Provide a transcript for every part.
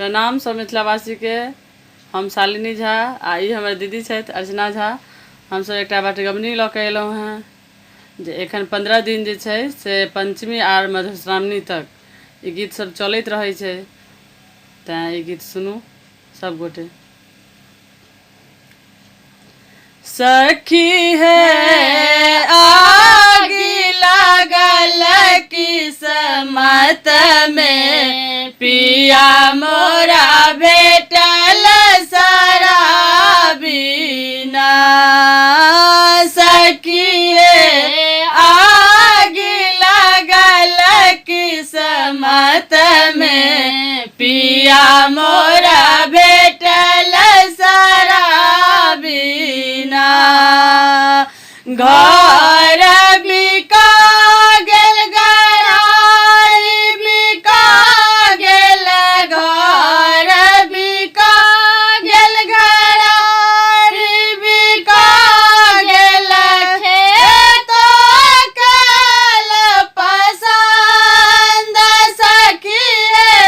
प्रणाम सब मिथिलावासी के। हम शालिनी झा आ ई हमर दीदी छथि अर्चना झा। हमसब एकटा बटगबनी लऽ के अयलहुँ हेँ जे एखन 15 दिन जे छै से पंचमी आर मधुश्रावणी तक ई गीत सब चलैत रहै छै, तेँ ई गीत सुनू सब गोटे। सखी है आग लागल किस्मत में, पिया मोरा भेटल शराबीना। सखी है आग लागल किस्मत में, पिया मोरा भेटल शराबीना। घर बिका गेल गरारी बिका गेल, घर बिका गेल गरारी बिका गेल, खेत कल पसंद सखी है,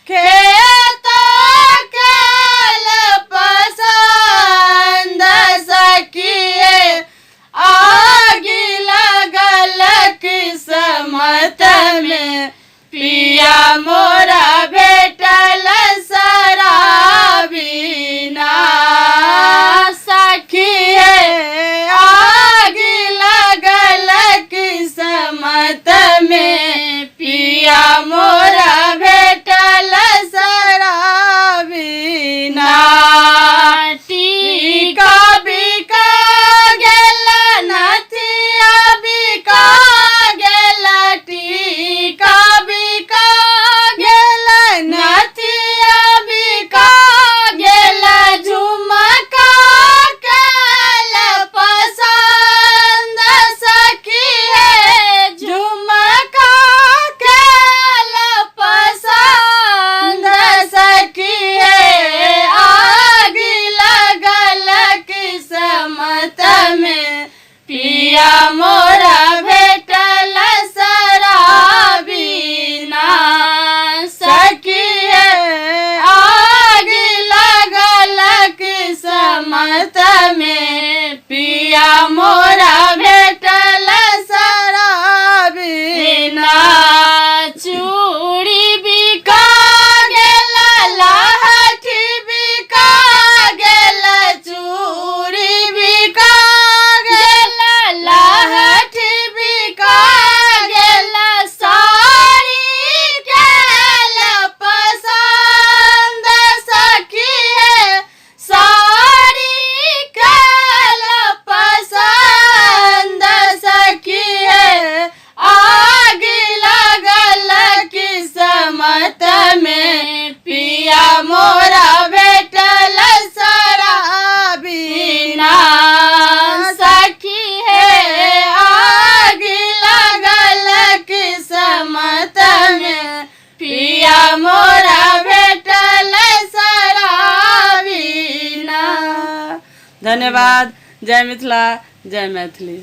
खेत कल पसंद सखी है। आग लागल किस्मत में, पिया मोरा भेटल शराबीना। सखी है आग लागल किस्मत में, पिया मोरा भेटल शराबीना। टीका बिका गेल, नथिया बिका गेल, टीका बिका गेल, नथिया बिका गेल, झुमका कल पसंद सखी है, झुमका कल पसंद सखी है। आग लागल किस्मत में, पिया मोरा भेटल शराबीना। सखी है आग लागल किस्मत में, पिया मोरा भेटल शराबीना। चूड़ी बिका गेल, लहठी बिका गेल, चूड़ी बिका गेल, लहठी बिका गेल, साड़ी कल पसंद सखी है, साड़ी कल पसंद सखी है। आग लागल किस्मत में, पिया मोरा भेटल शराबीना। सखी है आग लागल किस्मत में, पिया मोरा भेटल शराबीना। धन्यवाद। जय मिथिला, जय मैथिली।